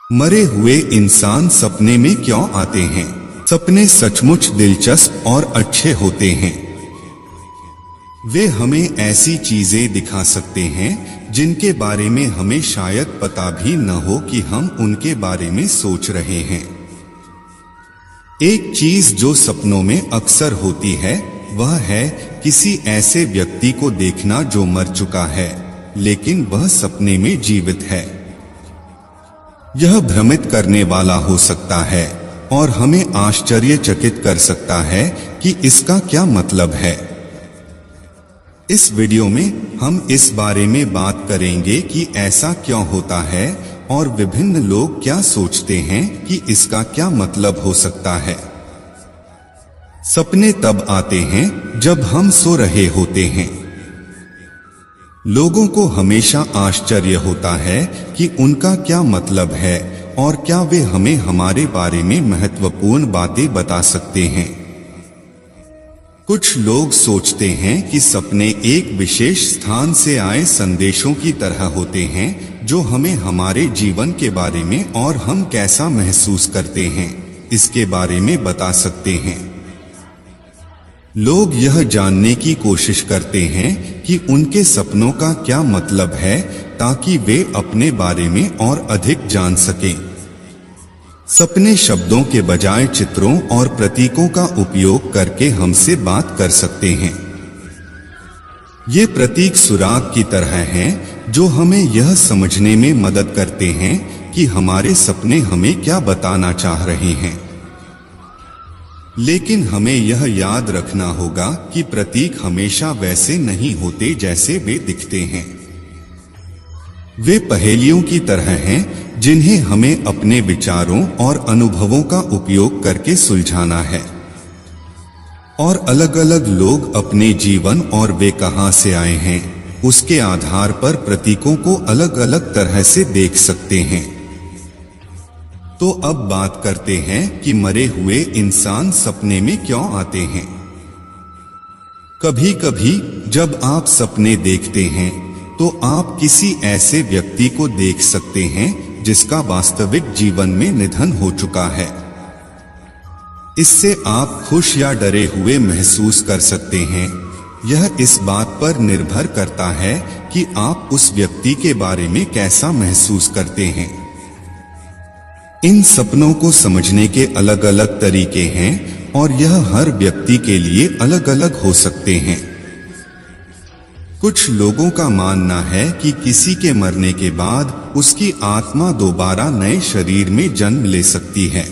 मरे हुए इंसान सपने में क्यों आते हैं? सपने सचमुच दिलचस्प और अच्छे होते हैं। वे हमें ऐसी चीजें दिखा सकते हैं जिनके बारे में हमें शायद पता भी न हो कि हम उनके बारे में सोच रहे हैं। एक चीज जो सपनों में अक्सर होती है वह है किसी ऐसे व्यक्ति को देखना जो मर चुका है लेकिन वह सपने में जीवित है। यह भ्रमित करने वाला हो सकता है और हमें आश्चर्यचकित कर सकता है कि इसका क्या मतलब है। इस वीडियो में हम इस बारे में बात करेंगे कि ऐसा क्यों होता है और विभिन्न लोग क्या सोचते हैं कि इसका क्या मतलब हो सकता है। सपने तब आते हैं जब हम सो रहे होते हैं। लोगों को हमेशा आश्चर्य होता है कि उनका क्या मतलब है और क्या वे हमें हमारे बारे में महत्वपूर्ण बातें बता सकते हैं। कुछ लोग सोचते हैं कि सपने एक विशेष स्थान से आए संदेशों की तरह होते हैं जो हमें हमारे जीवन के बारे में और हम कैसा महसूस करते हैं इसके बारे में बता सकते हैं। लोग यह जानने की कोशिश करते हैं कि उनके सपनों का क्या मतलब है ताकि वे अपने बारे में और अधिक जान सकें। सपने शब्दों के बजाय चित्रों और प्रतीकों का उपयोग करके हमसे बात कर सकते हैं। ये प्रतीक सुराग की तरह हैं जो हमें यह समझने में मदद करते हैं कि हमारे सपने हमें क्या बताना चाह रहे हैं। लेकिन हमें यह याद रखना होगा कि प्रतीक हमेशा वैसे नहीं होते जैसे वे दिखते हैं। वे पहेलियों की तरह हैं जिन्हें हमें अपने विचारों और अनुभवों का उपयोग करके सुलझाना है। और अलग अलग लोग अपने जीवन और वे कहां से आए हैं उसके आधार पर प्रतीकों को अलग अलग तरह से देख सकते हैं। तो अब बात करते हैं कि मरे हुए इंसान सपने में क्यों आते हैं। कभी कभी जब आप सपने देखते हैं तो आप किसी ऐसे व्यक्ति को देख सकते हैं जिसका वास्तविक जीवन में निधन हो चुका है। इससे आप खुश या डरे हुए महसूस कर सकते हैं। यह इस बात पर निर्भर करता है कि आप उस व्यक्ति के बारे में कैसा महसूस करते हैं। इन सपनों को समझने के अलग अलग तरीके हैं और यह हर व्यक्ति के लिए अलग अलग हो सकते हैं। कुछ लोगों का मानना है कि किसी के मरने के बाद उसकी आत्मा दोबारा नए शरीर में जन्म ले सकती है।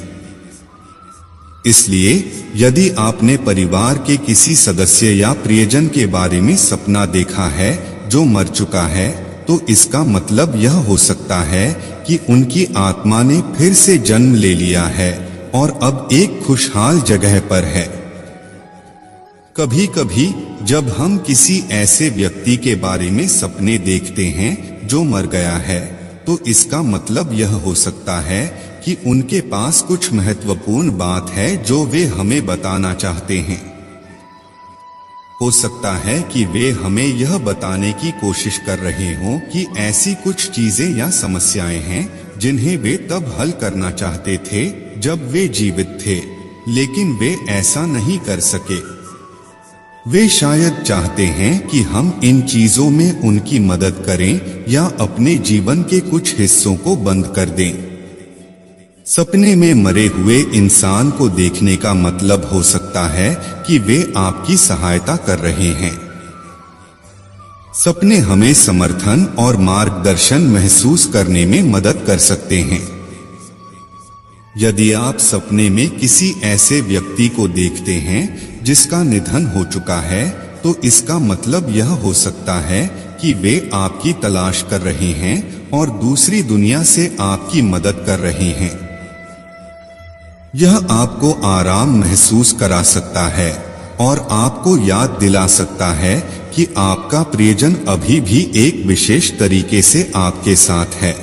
इसलिए यदि आपने परिवार के किसी सदस्य या प्रियजन के बारे में सपना देखा है जो मर चुका है तो इसका मतलब यह हो सकता है कि उनकी आत्मा ने फिर से जन्म ले लिया है और अब एक खुशहाल जगह पर है। कभी कभी जब हम किसी ऐसे व्यक्ति के बारे में सपने देखते हैं जो मर गया है तो इसका मतलब यह हो सकता है कि उनके पास कुछ महत्वपूर्ण बात है जो वे हमें बताना चाहते हैं। हो सकता है कि वे हमें यह बताने की कोशिश कर रहे हों कि ऐसी कुछ चीजें या समस्याएं हैं जिन्हें वे तब हल करना चाहते थे जब वे जीवित थे लेकिन वे ऐसा नहीं कर सके। वे शायद चाहते हैं कि हम इन चीजों में उनकी मदद करें या अपने जीवन के कुछ हिस्सों को बंद कर दें। सपने में मरे हुए इंसान को देखने का मतलब हो सकता है कि वे आपकी सहायता कर रहे हैं। सपने हमें समर्थन और मार्गदर्शन महसूस करने में मदद कर सकते हैं। यदि आप सपने में किसी ऐसे व्यक्ति को देखते हैं जिसका निधन हो चुका है तो इसका मतलब यह हो सकता है कि वे आपकी तलाश कर रहे हैं और दूसरी दुनिया से आपकी मदद कर रहे हैं। यह आपको आराम महसूस करा सकता है और आपको याद दिला सकता है कि आपका प्रियजन अभी भी एक विशेष तरीके से आपके साथ है।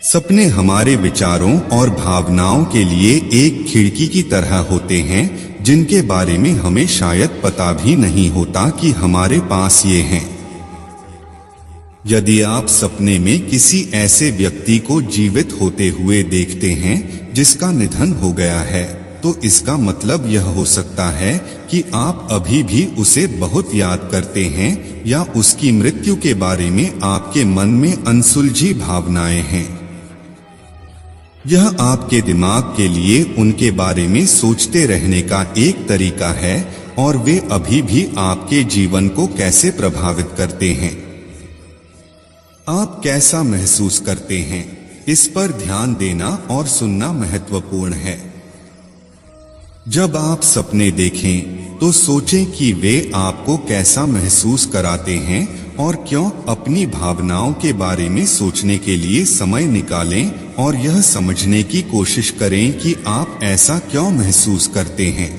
सपने हमारे विचारों और भावनाओं के लिए एक खिड़की की तरह होते हैं जिनके बारे में हमें शायद पता भी नहीं होता कि हमारे पास ये हैं। यदि आप सपने में किसी ऐसे व्यक्ति को जीवित होते हुए देखते हैं जिसका निधन हो गया है, तो इसका मतलब यह हो सकता है कि आप अभी भी उसे बहुत याद करते हैं या उसकी मृत्यु के बारे में आपके मन में अनसुलझी भावनाएं हैं। यह आपके दिमाग के लिए उनके बारे में सोचते रहने का एक तरीका है और वे अभी भी आपके जीवन को कैसे प्रभावित करते हैं। आप कैसा महसूस करते हैं, इस पर ध्यान देना और सुनना महत्वपूर्ण है। जब आप सपने देखें तो सोचें कि वे आपको कैसा महसूस कराते हैं और क्यों। अपनी भावनाओं के बारे में सोचने के लिए समय निकालें और यह समझने की कोशिश करें कि आप ऐसा क्यों महसूस करते हैं।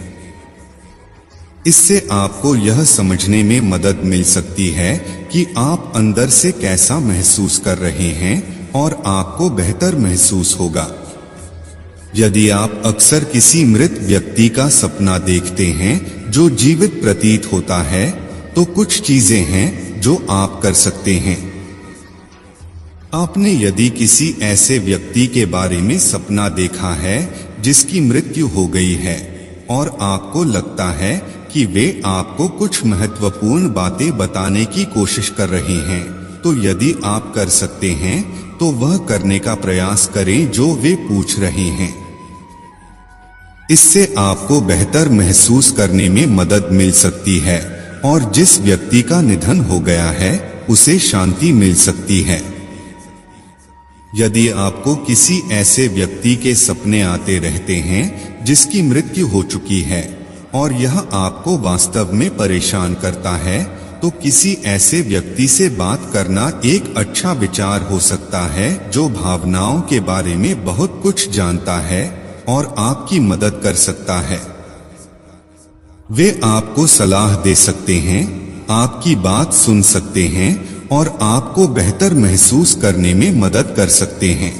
इससे आपको यह समझने में मदद मिल सकती है कि आप अंदर से कैसा महसूस कर रहे हैं और आपको बेहतर महसूस होगा। यदि आप अक्सर किसी मृत व्यक्ति का सपना देखते हैं जो जीवित प्रतीत होता है, तो कुछ चीजें हैं जो आप कर सकते हैं। आपने यदि किसी ऐसे व्यक्ति के बारे में सपना देखा है जिसकी मृत्यु हो गई है और आपको लगता है कि वे आपको कुछ महत्वपूर्ण बातें बताने की कोशिश कर रहे हैं, तो यदि आप कर सकते हैं तो वह करने का प्रयास करें जो वे पूछ रहे हैं। इससे आपको बेहतर महसूस करने में मदद मिल सकती है और जिस व्यक्ति का निधन हो गया है उसे शांति मिल सकती है। यदि आपको किसी ऐसे व्यक्ति के सपने आते रहते हैं जिसकी मृत्यु हो चुकी है और यह आपको वास्तव में परेशान करता है, तो किसी ऐसे व्यक्ति से बात करना एक अच्छा विचार हो सकता है जो भावनाओं के बारे में बहुत कुछ जानता है और आपकी मदद कर सकता है। वे आपको सलाह दे सकते हैं, आपकी बात सुन सकते हैं और आपको बेहतर महसूस करने में मदद कर सकते हैं।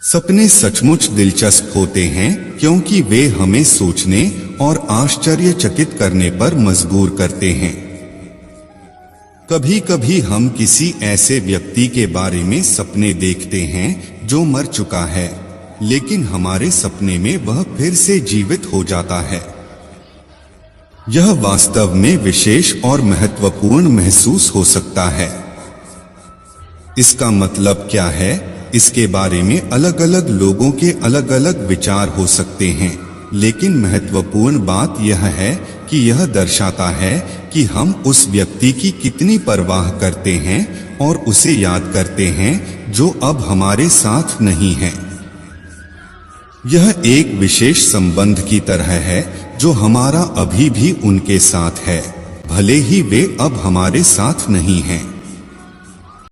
सपने सचमुच दिलचस्प होते हैं क्योंकि वे हमें सोचने और आश्चर्यचकित करने पर मजबूर करते हैं। कभी कभी हम किसी ऐसे व्यक्ति के बारे में सपने देखते हैं जो मर चुका है, लेकिन हमारे सपने में वह फिर से जीवित हो जाता है। यह वास्तव में विशेष और महत्वपूर्ण महसूस हो सकता है। इसका मतलब क्या है, इसके बारे में अलग अलग लोगों के अलग अलग विचार हो सकते हैं, लेकिन महत्वपूर्ण बात यह है कि यह दर्शाता है कि हम उस व्यक्ति की कितनी परवाह करते हैं और उसे याद करते हैं जो अब हमारे साथ नहीं है। यह एक विशेष संबंध की तरह है जो हमारा अभी भी उनके साथ है, भले ही वे अब हमारे साथ नहीं हैं।